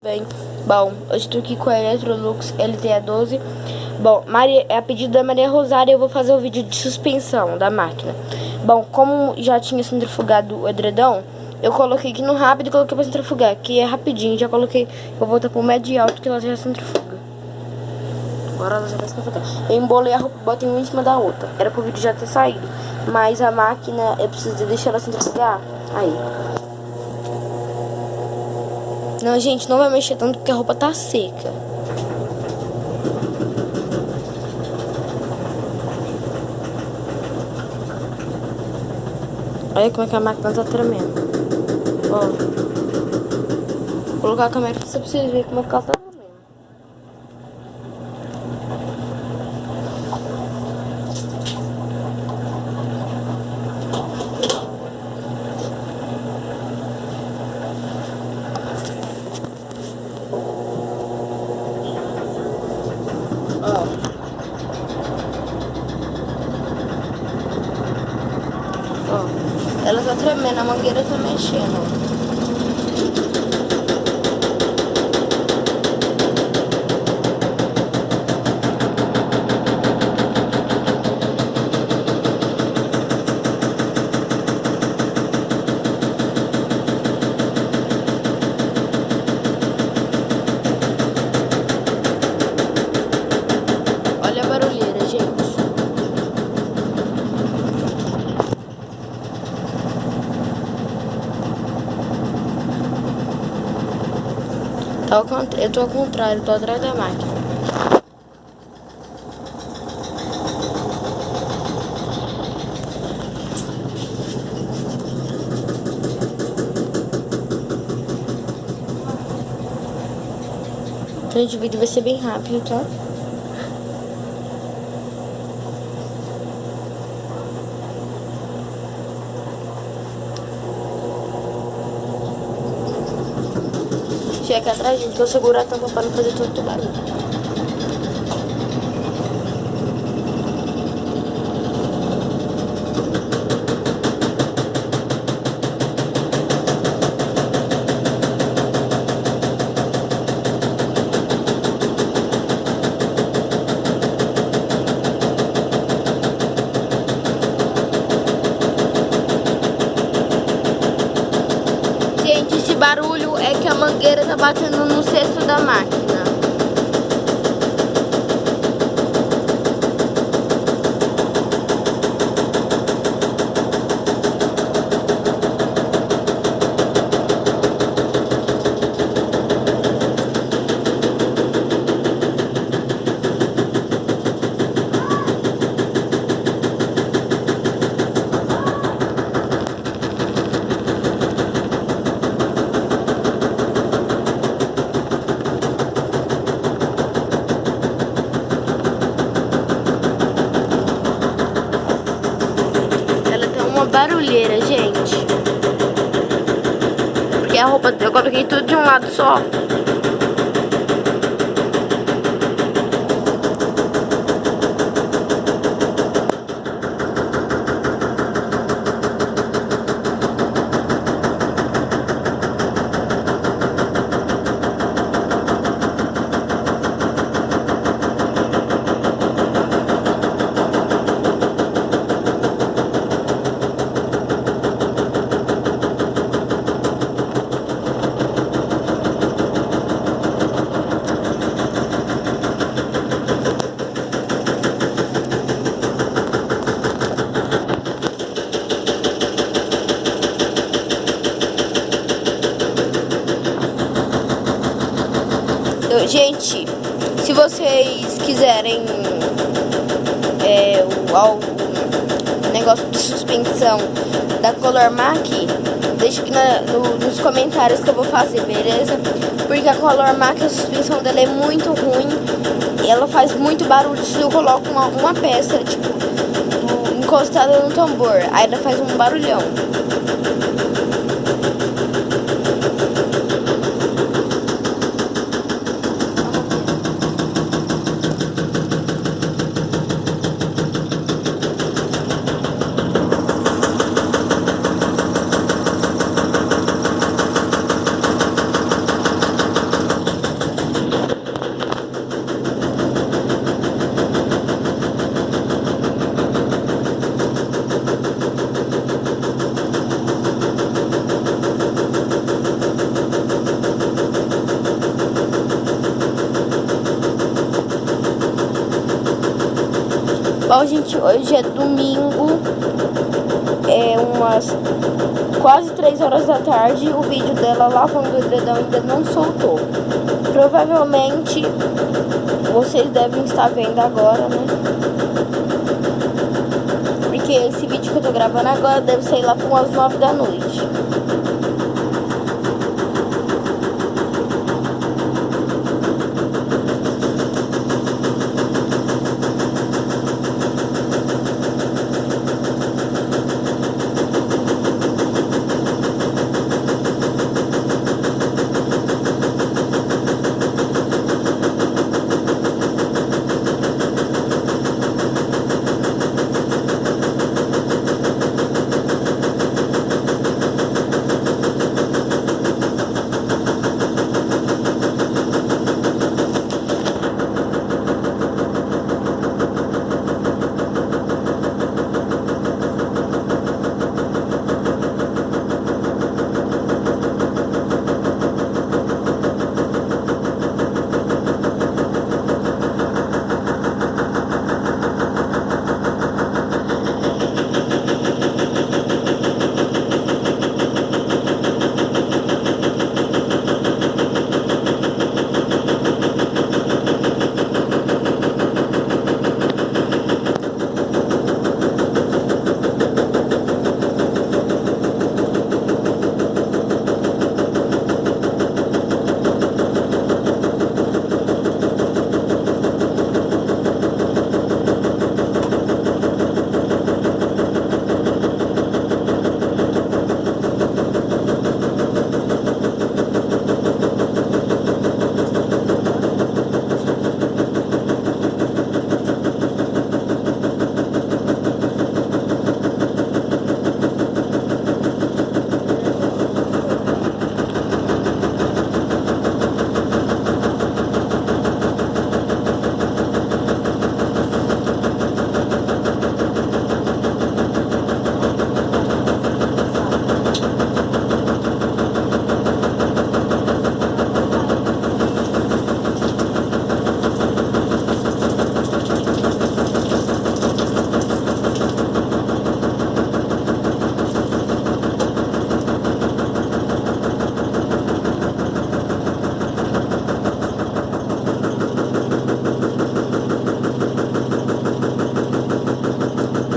Bem, bom, eu estou aqui com a Electrolux LTA12. Bom, a pedido da Maria Rosária eu vou fazer o vídeo de suspensão da máquina. Bom, como já tinha centrifugado o edredom, eu coloquei aqui no rápido e coloquei pra centrifugar, que é rapidinho, já coloquei, vou voltar pro médio e alto que ela já centrifuga. Agora ela já vai centrifugar. Eu embolei a roupa e botei uma em cima da outra. Era pro vídeo já ter saído, mas a máquina, eu preciso deixar ela centrifugar. Aí. Não, gente, não vai mexer tanto porque a roupa tá seca. Olha como é que a máquina tá tremendo. Ó. Vou colocar a câmera pra vocês verem como é que ela tá tremendo. Ó, ela tá tremendo, a mangueira tá mexendo. Olha a barulheira, gente. Eu tô ao contrário, tô atrás da máquina. Gente, o vídeo vai ser bem rápido, tá? Chega aqui atrás, gente, que eu seguro a tampa para não fazer todo o barulho. Gente, esse barulho é que a mangueira tá batendo no cesto da máquina. Barulheira, gente, porque a roupa eu coloquei tudo de um lado só. Gente, se vocês quiserem o negócio de suspensão da Color Mac, deixa aqui nos comentários que eu vou fazer, beleza? Porque a Color Mac, a suspensão dela é muito ruim e ela faz muito barulho se eu coloco uma peça, tipo, encostada no tambor, aí ela faz um barulhão. Bom, gente, hoje é domingo, é umas quase 3 horas da tarde. O vídeo dela lavando o edredom ainda não soltou. Provavelmente vocês devem estar vendo agora, né? Porque esse vídeo que eu tô gravando agora deve sair lá por umas 9 da noite.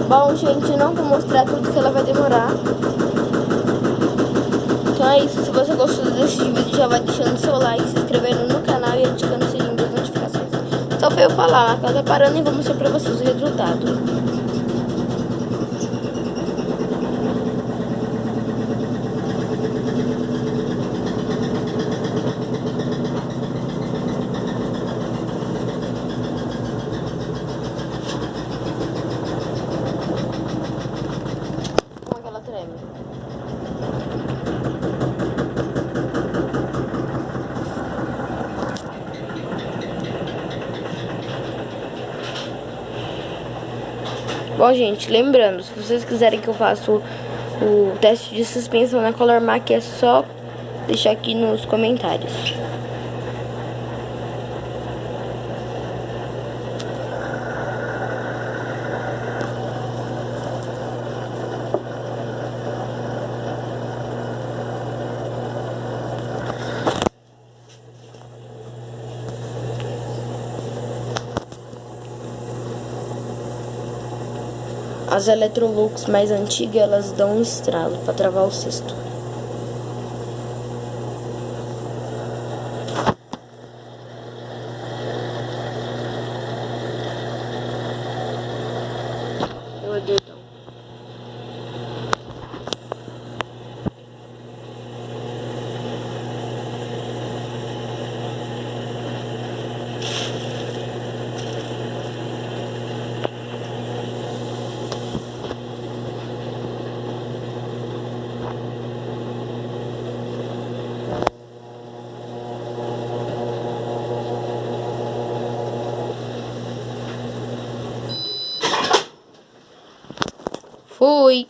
Bom, gente, não vou mostrar tudo que ela vai demorar. Então é isso. Se você gostou desse vídeo, já vai deixando seu like, se inscrevendo no canal e ativando o sininho das notificações. Só foi eu falar, ela tá parando e vou mostrar pra vocês o resultado. Como é que ela treme? Bom, gente, lembrando, se vocês quiserem que eu faça o teste de suspensão na Color Mac, é só deixar aqui nos comentários. As Electrolux mais antigas, elas dão um estralo para travar o cesto. Meu dedão. Fui!